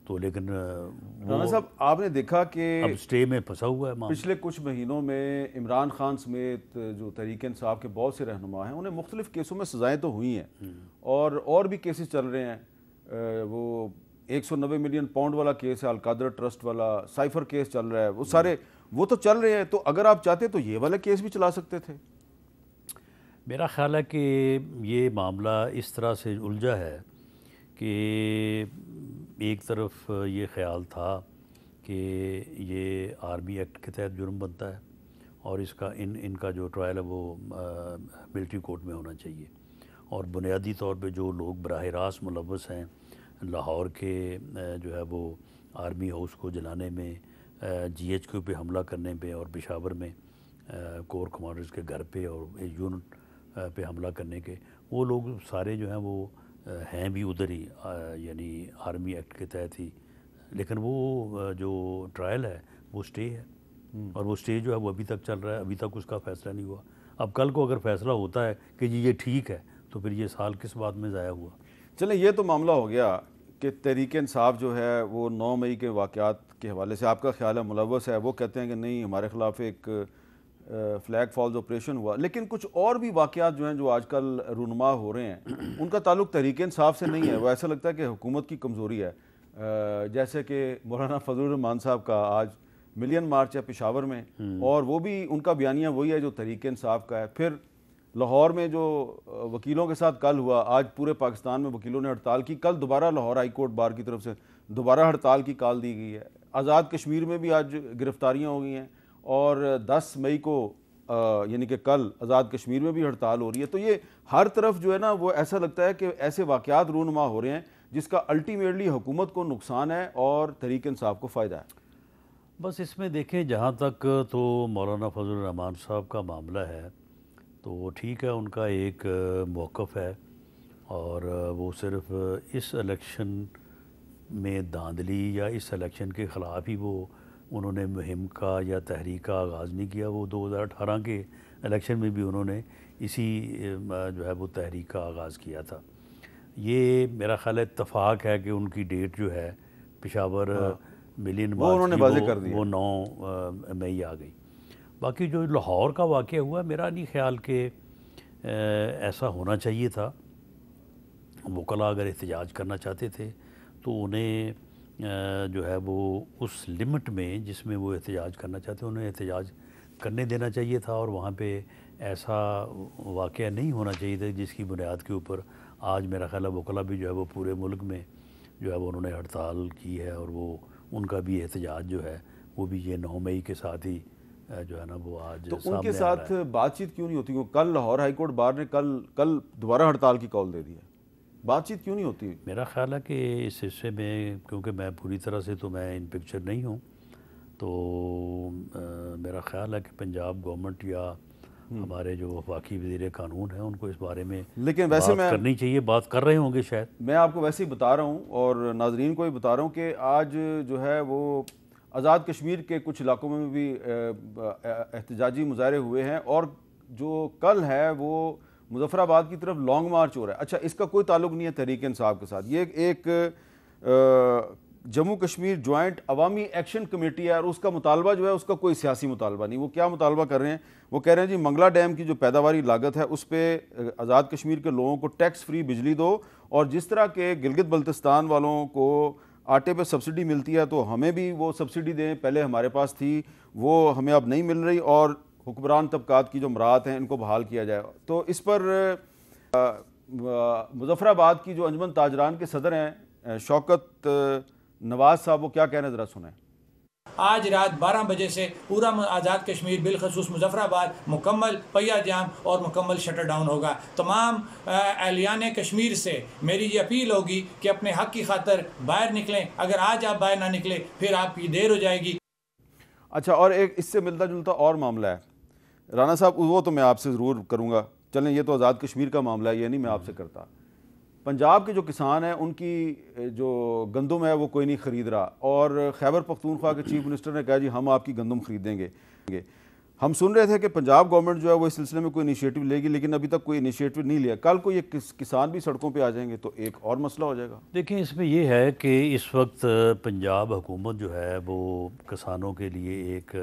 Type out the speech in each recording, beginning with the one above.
تو لیکن رانا صاحب آپ نے دیکھا کہ اب سٹے میں پھنسا ہوا ہے معاملہ. پچھلے کچھ مہینوں میں عمران خان سمیت جو تحریک انصاف کے بہت سے رہنما ہیں انہیں مختلف کیسوں میں سزائیں تو ہوئی ہیں اور بھی کیسز چل رہے ہیں. وہ 190 ملین پاؤنڈ والا کیس ہے، القادر ٹرسٹ والا، سائفر کیس چل رہا ہے، وہ سارے وہ تو چل رہے ہیں. تو اگر آپ چاہتے تو یہ والا کیس بھی چلا سکتے تھے. میرا خیال ہے کہ یہ معاملہ اس طرح سے الجھا ہے کہ ایک طرف یہ خیال تھا کہ یہ آرمی ایکٹ کے تحت جرم بنتا ہے اور اس کا ان کا جو ٹرائل ہے وہ ملٹری کورٹ میں ہونا چاہیے، اور بنیادی طور پہ جو لوگ براہ راست ملوث ہیں لاہور کے جو ہے وہ آرمی ہاؤس کو جلانے میں، جی ایچ کیو پہ حملہ کرنے پہ، اور پشاور میں کور کمانڈرز کے گھر پہ اور یونٹ پہ حملہ کرنے کے، وہ لوگ سارے جو ہیں وہ ہیں بھی ادھر ہی، یعنی آرمی ایکٹ کے تحت ہی. لیکن وہ جو ٹرائل ہے وہ سٹے ہے، اور وہ سٹے جو ہے وہ ابھی تک چل رہا ہے، ابھی تک اس کا فیصلہ نہیں ہوا. اب کل کو اگر فیصلہ ہوتا ہے کہ جی یہ ٹھیک ہے تو پھر یہ سال کس بات میں ضائع ہوا. چلیں یہ تو معاملہ ہو گیا کہ تحریک انصاف جو ہے وہ 9 مئی کے واقعات کے حوالے سے آپ کا خیال ہے ملوث ہے. وہ کہتے ہیں کہ نہیں ہمارے خلاف ایک فلیگ فالز آپریشن ہوا. لیکن کچھ اور بھی واقعات جو ہیں جو آج کل رونما ہو رہے ہیں ان کا تعلق تحریک انصاف سے نہیں ہے. وہ ایسا لگتا ہے کہ حکومت کی کمزوری ہے. جیسے کہ مولانا فضل الرحمان صاحب کا آج ملین مارچ ہے پشاور میں، اور وہ بھی ان کا بیانیہ وہی ہے جو تحریک انصاف کا ہے. پھر لاہور میں جو وکیلوں کے ساتھ کل ہوا، آج پورے پاکستان میں وکیلوں نے ہڑتال کی. کل دوبارہ لاہور ہائی کورٹ بار کی طرف سے دوبارہ ہڑتال کی کال دی گئی ہے. آزاد کشمیر میں بھی آج گرفتاریاں ہو گئی ہیں، اور 10 مئی کو یعنی کہ کل آزاد کشمیر میں بھی ہڑتال ہو رہی ہے. تو یہ ہر طرف جو ہے نا وہ ایسا لگتا ہے کہ ایسے واقعات رونما ہو رہے ہیں جس کا الٹیمیٹلی حکومت کو نقصان ہے اور تحریک انصاف کو فائدہ ہے. بس اس میں دیکھیں جہاں تک تو مولانا فضل الرحمان صاحب کا معاملہ ہے تو ٹھیک ہے، ان کا ایک موقف ہے، اور وہ صرف اس الیکشن میں دھاندلی یا اس الیکشن کے خلاف ہی انہوں نے مہم کا یا تحریک کا آغاز نہیں کیا. وہ 2018 کے الیکشن میں بھی انہوں نے اسی جو ہے وہ تحریک کا آغاز کیا تھا. یہ میرا خیال اتفاق ہے کہ ان کی ڈیٹ جو ہے پشاور ملین مارچ کی وہ 9 مئی آ گئی. باقی جو لاہور کا واقعہ ہوا میرا نہیں خیال کہ ایسا ہونا چاہیے تھا. وکلاء اگر احتجاج کرنا چاہتے تھے تو انہیں جو ہے وہ اس لمٹ میں جس میں وہ احتجاج کرنا چاہتے ہیں انہیں احتجاج کرنے دینا چاہیے تھا، اور وہاں پہ ایسا واقعہ نہیں ہونا چاہیے تھا جس کی بنیاد کے اوپر آج میرا خیال ہے وکلاء بھی جو ہے وہ پورے ملک میں جو ہے وہ انہوں نے ہڑتال کی ہے، اور وہ ان کا بھی احتجاج جو ہے وہ بھی یہ 9 مئی کے ساتھ ہی جو ہے نا وہ آج تو ان کے ساتھ بات چیت کیوں نہیں ہوتی؟ کل لاہور ہائی کورٹ بار نے کل دوبارہ ہڑتال کی کال دے دی ہے، بات چیت کیوں نہیں ہوتی؟ میرا خیال ہے کہ اس حصے میں کیونکہ میں پوری طرح سے تو میں ان پکچر نہیں ہوں، تو میرا خیال ہے کہ پنجاب گورنمنٹ یا ہمارے جو وفاقی وزیر قانون ہیں ان کو اس بارے میں لیکن ویسے بات کرنی چاہیے، بات کر رہے ہوں گے شاید. میں آپ کو ویسے ہی بتا رہا ہوں اور ناظرین کو بھی بتا رہا ہوں کہ آج جو ہے وہ آزاد کشمیر کے کچھ علاقوں میں بھی احتجاجی مظاہرے ہوئے ہیں، اور جو کل ہے وہ مظفر آباد کی طرف لانگ مارچ ہو رہا ہے. اچھا، اس کا کوئی تعلق نہیں ہے تحریک انصاف کے ساتھ. یہ ایک جموں کشمیر جوائنٹ عوامی ایکشن کمیٹی ہے، اور اس کا مطالبہ جو ہے اس کا کوئی سیاسی مطالبہ نہیں. وہ کیا مطالبہ کر رہے ہیں؟ وہ کہہ رہے ہیں جی منگلا ڈیم کی جو پیداواری لاگت ہے اس پہ آزاد کشمیر کے لوگوں کو ٹیکس فری بجلی دو، اور جس طرح کے گلگت بلتستان والوں کو آٹے پہ سبسڈی ملتی ہے تو ہمیں بھی وہ سبسڈی دیں. پہلے ہمارے پاس تھی وہ ہمیں اب نہیں مل رہی، اور حکمران طبقات کی جو مراعات ہیں ان کو بحال کیا جائے. تو اس پر مظفر آباد کی جو انجمن تاجران کے صدر ہیں شوکت نواز صاحب، وہ کیا کہہ رہے ہیں ذرا سنیں. آج رات 12 بجے سے پورا آزاد کشمیر بالخصوص مظفر آباد مکمل پہیہ جام اور مکمل شٹر ڈاؤن ہوگا. تمام اہلیان کشمیر سے میری یہ اپیل ہوگی کہ اپنے حق کی خاطر باہر نکلیں. اگر آج آپ باہر نہ نکلیں پھر آپ کی دیر ہو جائے گی. اچھا، اور ایک اس سے ملتا جلتا اور معاملہ ہے رانا صاحب، وہ تو میں آپ سے ضرور کروں گا. چلیں یہ تو آزاد کشمیر کا معاملہ ہے، یہ نہیں میں آپ سے کرتا. پنجاب کے جو کسان ہیں ان کی جو گندم ہے وہ کوئی نہیں خرید رہا، اور خیبر پختونخوا کے چیف منسٹر نے کہا جی ہم آپ کی گندم خریدیں گے. ہم سن رہے تھے کہ پنجاب گورنمنٹ جو ہے وہ اس سلسلے میں کوئی انیشیٹو لے گی، لیکن ابھی تک کوئی انیشیٹو نہیں لیا. کل کو یہ کسان بھی سڑکوں پہ آ جائیں گے تو ایک اور مسئلہ ہو جائے گا. دیکھیں اس میں یہ ہے کہ اس وقت پنجاب حکومت جو ہے وہ کسانوں کے لیے ایک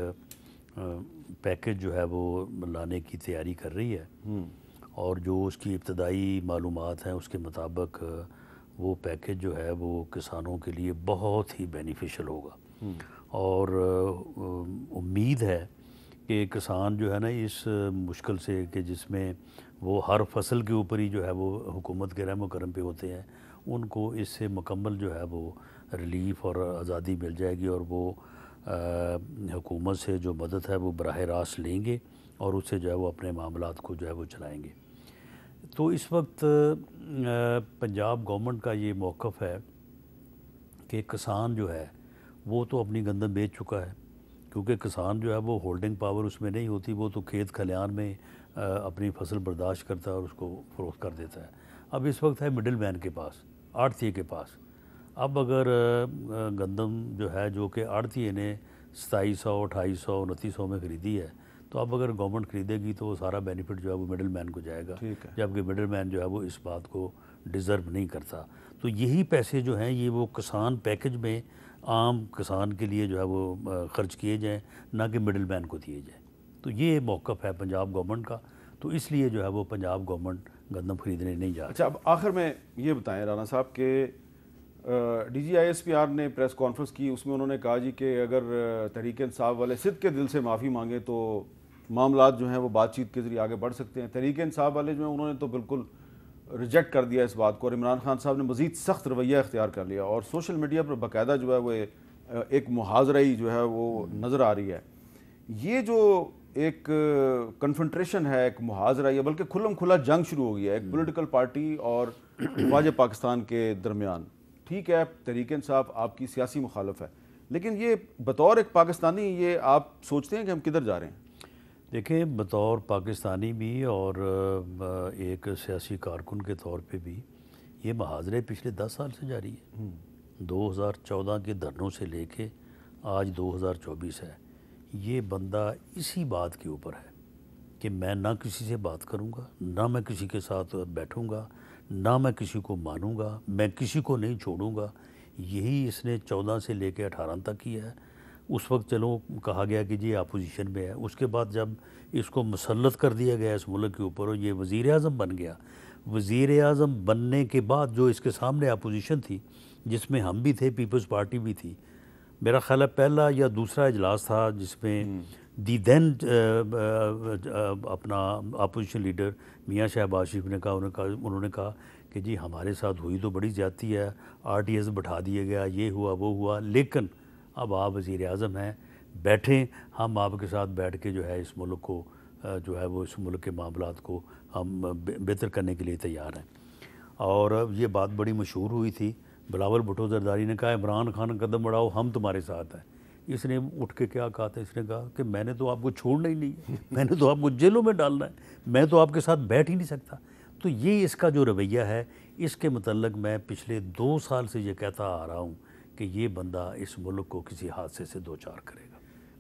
پیکج جو ہے وہ لانے کی تیاری کر رہی ہے، اور جو اس کی ابتدائی معلومات ہیں اس کے مطابق وہ پیکج جو ہے وہ کسانوں کے لیے بہت ہی بینیفیشل ہوگا. اور امید ہے کہ کسان جو ہے نا اس مشکل سے کہ جس میں وہ ہر فصل کے اوپر ہی جو ہے وہ حکومت کے رحم و کرم پہ ہوتے ہیں، ان کو اس سے مکمل جو ہے وہ ریلیف اور آزادی مل جائے گی، اور وہ حکومت سے جو مدد ہے وہ براہ راست لیں گے اور اس سے جو ہے وہ اپنے معاملات کو جو ہے وہ چلائیں گے. تو اس وقت پنجاب گورنمنٹ کا یہ موقف ہے کہ کسان جو ہے وہ تو اپنی گندم بیچ چکا ہے، کیونکہ کسان جو ہے وہ ہولڈنگ پاور اس میں نہیں ہوتی، وہ تو کھیت کھلیان میں اپنی فصل برداشت کرتا ہے اور اس کو فروخت کر دیتا ہے. اب اس وقت ہے مڈل مین کے پاس، آڑھتیے کے پاس. اب اگر گندم جو ہے جو کہ آڑھتیے نے 2700 2800 2900 میں خریدی ہے، تو اب اگر گورنمنٹ خریدے گی تو وہ سارا بینیفٹ جو ہے وہ مڈل مین کو جائے گا، جبکہ مڈل مین جو ہے وہ اس بات کو ڈیزرو نہیں کرتا. تو یہی پیسے جو ہیں یہ وہ کسان پیکج میں عام کسان کے لیے جو ہے وہ خرچ کیے جائیں، نہ کہ مڈل مین کو دیے جائیں. تو یہ موقف ہے پنجاب گورنمنٹ کا، تو اس لیے جو ہے وہ پنجاب گورنمنٹ گندم خریدنے نہیں جا رہی. اچھا، اب آخر میں یہ بتائیں رانا صاحب کہ D G I S P R نے پریس کانفرنس کی، اس میں انہوں نے کہا جی کہ اگر تحریک انصاف والے صدق کے دل سے معافی مانگیں تو معاملات جو ہیں وہ بات چیت کے ذریعے آگے بڑھ سکتے ہیں. تحریک انصاف والے جو ہیں انہوں نے تو بالکل ریجیکٹ کر دیا اس بات کو، اور عمران خان صاحب نے مزید سخت رویہ اختیار کر لیا، اور سوشل میڈیا پر باقاعدہ جو ہے وہ ایک محاذرہی جو ہے وہ نظر آ رہی ہے. یہ جو ایک کنفنٹریشن ہے، ایک محاذرہ ہے، بلکہ کھلم کھلا جنگ شروع ہو گیا ہے ایک پولیٹیکل پارٹی اور افواج پاکستان کے درمیان. ٹھیک ہے، تحریک انصاف آپ کی سیاسی مخالف ہے، لیکن یہ بطور ایک پاکستانی یہ آپ سوچتے ہیں کہ ہم کدھر جا رہے ہیں؟ دیکھیں، بطور پاکستانی بھی اور ایک سیاسی کارکن کے طور پہ بھی یہ محاذرے پچھلے 10 سال سے جاری ہے. 2014 کے دھرنوں سے لے کے آج 2024 ہے. یہ بندہ اسی بات کے اوپر ہے کہ میں نہ کسی سے بات کروں گا، نہ میں کسی کے ساتھ بیٹھوں گا، نہ میں کسی کو مانوں گا، میں کسی کو نہیں چھوڑوں گا. یہی اس نے 14 سے لے کے 18 تک کیا ہے. اس وقت چلو کہا گیا کہ جی اپوزیشن میں ہے، اس کے بعد جب اس کو مسلط کر دیا گیا اس ملک کے اوپر اور یہ وزیر اعظم بن گیا، وزیر اعظم بننے کے بعد جو اس کے سامنے اپوزیشن تھی، جس میں ہم بھی تھے، پیپلز پارٹی بھی تھی، میرا خیال ہے پہلا یا دوسرا اجلاس تھا جس میں دی دین اپنا اپوزیشن لیڈر میاں شہباز شریف نے کہا، انہوں نے کہا کہ جی ہمارے ساتھ ہوئی تو بڑی زیادتی ہے، RTS بٹھا دیا گیا، یہ ہوا وہ ہوا، لیکن اب آپ وزیر اعظم ہیں، بیٹھیں، ہم آپ کے ساتھ بیٹھ کے جو ہے اس ملک کو جو ہے وہ اس ملک کے معاملات کو ہم بہتر کرنے کے لیے تیار ہیں. اور یہ بات بڑی مشہور ہوئی تھی. بلاول بھٹو زرداری نے کہا عمران خان قدم بڑھاؤ، ہم تمہارے ساتھ ہیں. اس نے اٹھ کے کیا کہا تھا؟ اس نے کہا کہ میں نے تو آپ کو چھوڑنا ہی نہیں ہے، میں نے تو آپ کو جیلوں میں ڈالنا ہے، میں تو آپ کے ساتھ بیٹھ ہی نہیں سکتا. تو یہ اس کا جو رویہ ہے، اس کے متعلق میں پچھلے 2 سال سے یہ کہتا آ رہا ہوں کہ یہ بندہ اس ملک کو کسی حادثے سے دوچار کرے گا.